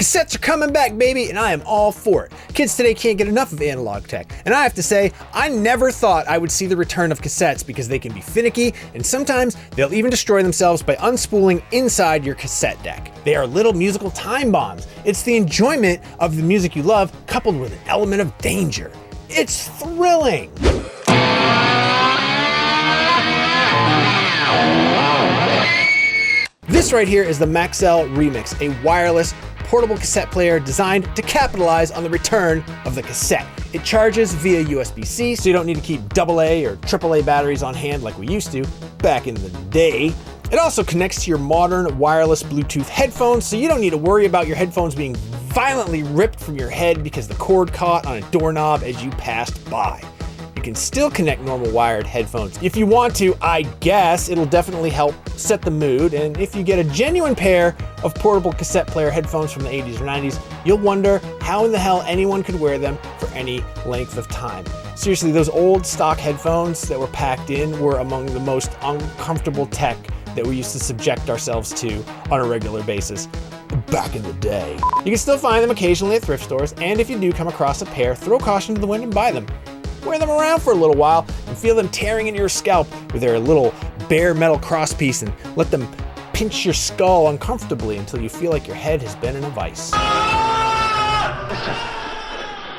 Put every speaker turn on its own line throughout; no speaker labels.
Cassettes are coming back, baby, and I am all for it. Kids today can't get enough of analog tech, and I have to say, I never thought I would see the return of cassettes because they can be finicky, and sometimes they'll even destroy themselves by unspooling inside your cassette deck. They are little musical time bombs. It's the enjoyment of the music you love coupled with an element of danger. It's thrilling. This right here is the Maxell Remix, a wireless portable cassette player designed to capitalize on the return of the cassette. It charges via USB-C, so you don't need to keep AA or AAA batteries on hand like we used to back in the day. It also connects to your modern wireless Bluetooth headphones, so you don't need to worry about your headphones being violently ripped from your head because the cord caught on a doorknob as you passed by. You can still connect normal wired headphones. If you want to, I guess it'll definitely help set the mood, and if you get a genuine pair of portable cassette player headphones from the 80s or 90s, you'll wonder how in the hell anyone could wear them for any length of time. Seriously, those old stock headphones that were packed in were among the most uncomfortable tech that we used to subject ourselves to on a regular basis back in the day. You can still find them occasionally at thrift stores, and if you do come across a pair, throw caution to the wind and buy them. Wear them around for a little while and feel them tearing into your scalp with their little bare metal crosspiece, and let them pinch your skull uncomfortably until you feel like your head has been in a vice.
Listen,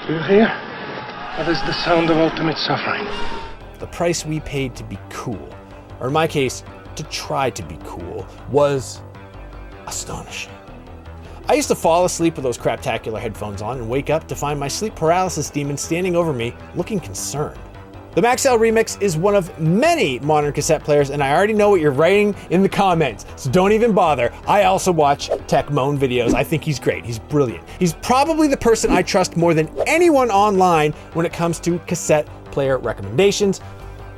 do you hear? That is the sound of ultimate suffering.
The price we paid to be cool, or in my case, to try to be cool, was astonishing. I used to fall asleep with those craptacular headphones on and wake up to find my sleep paralysis demon standing over me, looking concerned. The Maxell Remix is one of many modern cassette players, and I already know what you're writing in the comments, so don't even bother. I also watch Tech Moan videos. I think he's great. He's brilliant. He's probably the person I trust more than anyone online when it comes to cassette player recommendations.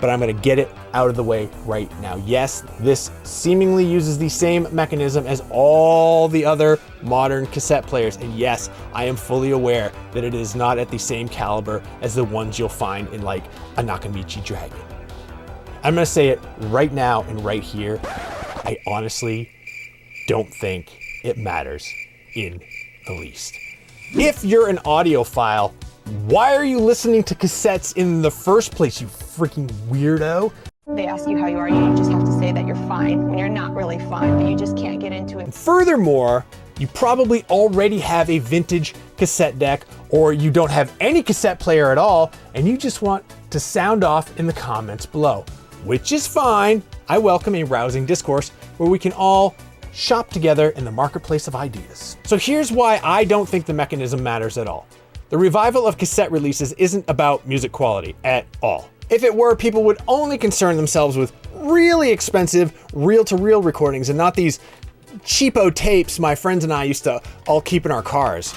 But I'm gonna get it out of the way right now. Yes, this seemingly uses the same mechanism as all the other modern cassette players. And yes, I am fully aware that it is not at the same caliber as the ones you'll find in like a Nakamichi Dragon. I'm gonna say it right now and right here. I honestly don't think it matters in the least. If you're an audiophile, why are you listening to cassettes in the first place, you freaking weirdo?
They ask you how you are, you just have to say that you're fine when you're not really fine, but you just can't get into it.
And furthermore, you probably already have a vintage cassette deck, or you don't have any cassette player at all, and you just want to sound off in the comments below, which is fine. I welcome a rousing discourse where we can all shop together in the marketplace of ideas. So here's why I don't think the mechanism matters at all. The revival of cassette releases isn't about music quality at all. If it were, people would only concern themselves with really expensive reel-to-reel recordings and not these cheapo tapes my friends and I used to all keep in our cars.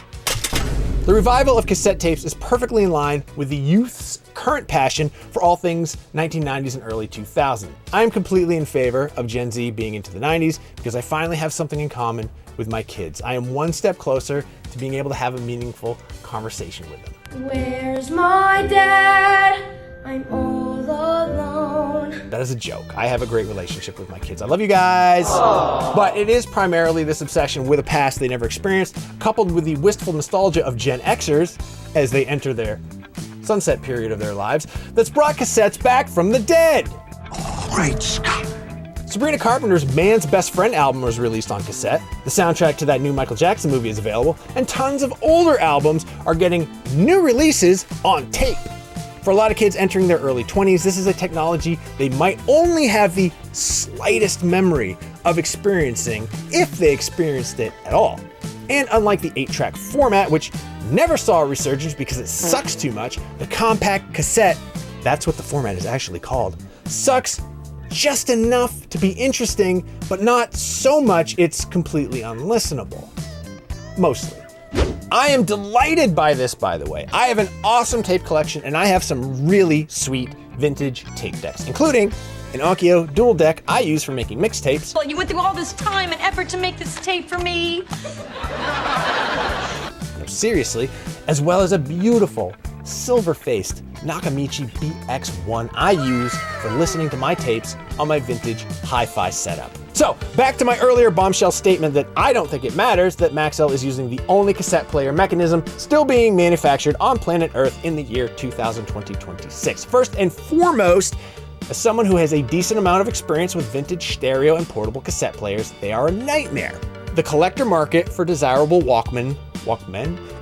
The revival of cassette tapes is perfectly in line with the youth's current passion for all things 1990s and early 2000s. I am completely in favor of Gen Z being into the 90s because I finally have something in common with my kids. I am one step closer to being able to have a meaningful conversation with them.
Where's my dad? I'm all alone.
That is a joke. I have a great relationship with my kids. I love you guys. Aww. But it is primarily this obsession with a past they never experienced, coupled with the wistful nostalgia of Gen Xers as they enter their sunset period of their lives, that's brought cassettes back from the dead.
Great Scott.
Sabrina Carpenter's Man's Best Friend album was released on cassette. The soundtrack to that new Michael Jackson movie is available, and tons of older albums are getting new releases on tape. For a lot of kids entering their early 20s, this is a technology they might only have the slightest memory of experiencing, if they experienced it at all. And unlike the 8-track format, which never saw a resurgence because it sucks too much, the compact cassette, that's what the format is actually called, sucks just enough to be interesting, but not so much it's completely unlistenable. Mostly. I am delighted by this, by the way. I have an awesome tape collection, and I have some really sweet vintage tape decks, including an Onkyo dual deck I use for making mixtapes.
Well, you went through all this time and effort to make this tape for me.
No, seriously, as well as a beautiful silver-faced Nakamichi BX1 I use for listening to my tapes on my vintage hi-fi setup. So So, back to my earlier bombshell statement that I don't think it matters that Maxell is using the only cassette player mechanism still being manufactured on planet Earth in the year 2020-26. First and foremost, as someone who has a decent amount of experience with vintage stereo and portable cassette players, they are a nightmare. The collector market for desirable Walkmen,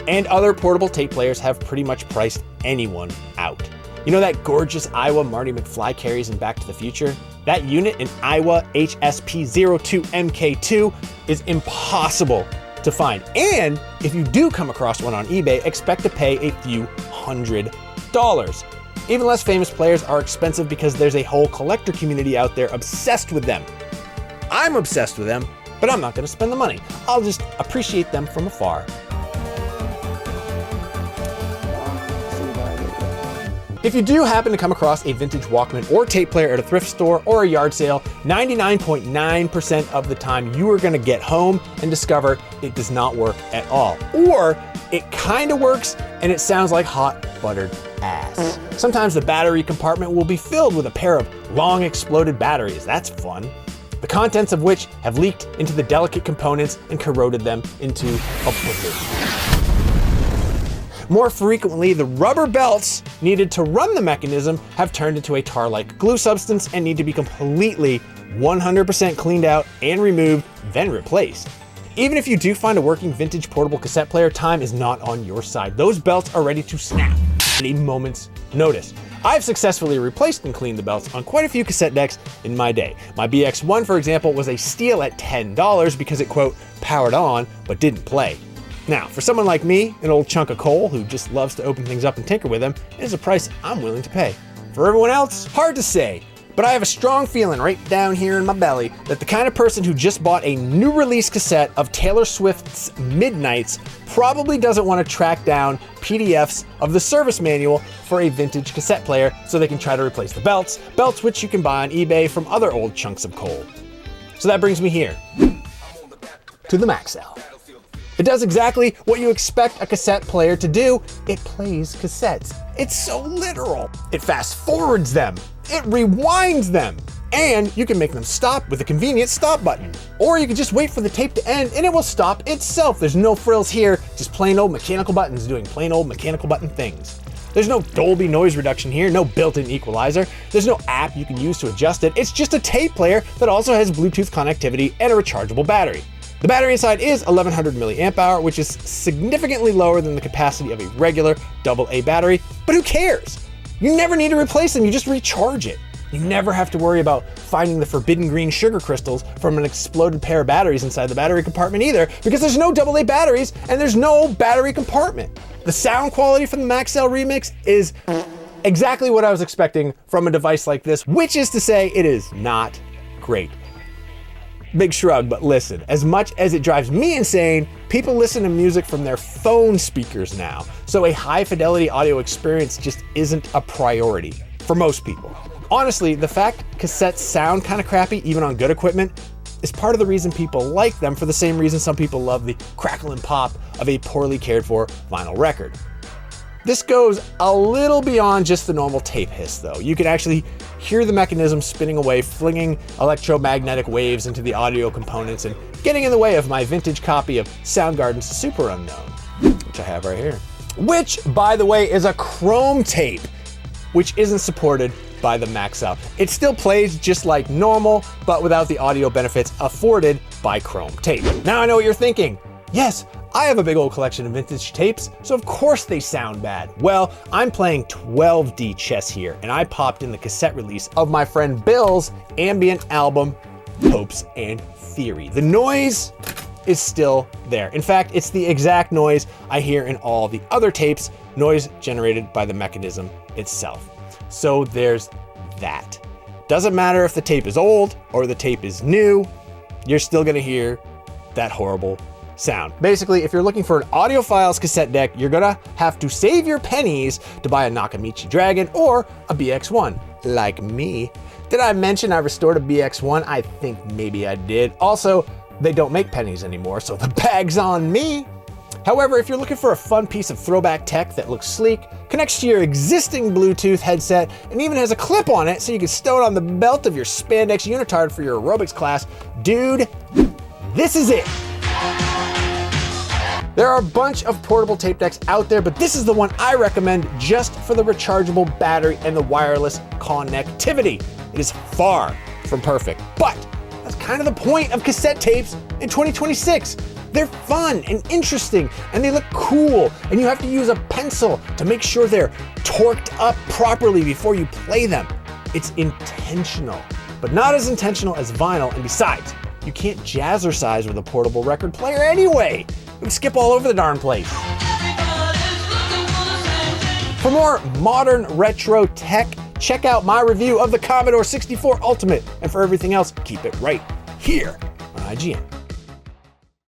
and other portable tape players have pretty much priced anyone out. You know that gorgeous Iowa Marty McFly carries in Back to the Future? That unit, an Iowa HSP02MK2, is impossible to find. And if you do come across one on eBay, expect to pay a few $100s. Even less famous players are expensive because there's a whole collector community out there obsessed with them. I'm obsessed with them, but I'm not going to spend the money. I'll just appreciate them from afar. If you do happen to come across a vintage Walkman or tape player at a thrift store or a yard sale, 99.9% of the time you are going to get home and discover it does not work at all. Or it kind of works and it sounds like hot buttered ass. Sometimes the battery compartment will be filled with a pair of long exploded batteries. That's fun. The contents of which have leaked into the delicate components and corroded them into oblivion. More frequently, the rubber belts needed to run the mechanism have turned into a tar-like glue substance and need to be completely 100% cleaned out and removed, then replaced. Even if you do find a working vintage portable cassette player, time is not on your side. Those belts are ready to snap at a moment's notice. I've successfully replaced and cleaned the belts on quite a few cassette decks in my day. My BX1, for example, was a steal at $10 because it, quote, powered on, but didn't play. Now, for someone like me, an old chunk of coal who just loves to open things up and tinker with them, it is a price I'm willing to pay. For everyone else, hard to say, but I have a strong feeling right down here in my belly that the kind of person who just bought a new release cassette of Taylor Swift's Midnights probably doesn't want to track down PDFs of the service manual for a vintage cassette player so they can try to replace the belts which you can buy on eBay from other old chunks of coal. So that brings me here, to the Maxell. It does exactly what you expect a cassette player to do. It plays cassettes. It's so literal. It fast forwards them. It rewinds them. And you can make them stop with a convenient stop button. Or you can just wait for the tape to end and it will stop itself. There's no frills here, just plain old mechanical buttons doing plain old mechanical button things. There's no Dolby noise reduction here, no built-in equalizer. There's no app you can use to adjust it. It's just a tape player that also has Bluetooth connectivity and a rechargeable battery. The battery inside is 1100 milliamp hour, which is significantly lower than the capacity of a regular AA battery, but who cares? You never need to replace them, you just recharge it. You never have to worry about finding the forbidden green sugar crystals from an exploded pair of batteries inside the battery compartment either, because there's no AA batteries and there's no battery compartment. The sound quality from the Maxell Remix is exactly what I was expecting from a device like this, which is to say it is not great. Big shrug, but listen, as much as it drives me insane, people listen to music from their phone speakers now, so a high fidelity audio experience just isn't a priority for most people. Honestly, the fact cassettes sound kind of crappy, even on good equipment, is part of the reason people like them, for the same reason some people love the crackle and pop of a poorly cared for vinyl record. This goes a little beyond just the normal tape hiss though. You can actually hear the mechanism spinning away, flinging electromagnetic waves into the audio components and getting in the way of my vintage copy of Soundgarden's Super Unknown, which I have right here. Which, by the way, is a chrome tape, which isn't supported by the Maxell. It still plays just like normal, but without the audio benefits afforded by chrome tape. Now I know what you're thinking. Yes, I have a big old collection of vintage tapes, so of course they sound bad. Well, I'm playing 12D chess here, and I popped in the cassette release of my friend Bill's ambient album, Hopes and Theory. The noise is still there. In fact, it's the exact noise I hear in all the other tapes, noise generated by the mechanism itself. So there's that. Doesn't matter if the tape is old or the tape is new, you're still gonna hear that horrible sound. Basically, if you're looking for an audiophile's cassette deck, you're gonna have to save your pennies to buy a Nakamichi Dragon or a BX1, like me. Did I mention I restored a BX1? I think maybe I did. Also, they don't make pennies anymore, so the bag's on me. However, if you're looking for a fun piece of throwback tech that looks sleek, connects to your existing Bluetooth headset, and even has a clip on it so you can stow it on the belt of your spandex unitard for your aerobics class, dude, this is it. There are a bunch of portable tape decks out there, but this is the one I recommend just for the rechargeable battery and the wireless connectivity. It is far from perfect, but that's kind of the point of cassette tapes in 2026. They're fun and interesting, and they look cool, and you have to use a pencil to make sure they're torqued up properly before you play them. It's intentional, but not as intentional as vinyl, and besides, you can't jazzercise with a portable record player anyway. It would skip all over the darn place. For more modern retro tech, check out my review of the Commodore 64 Ultimate, and for everything else, keep it right here on IGN.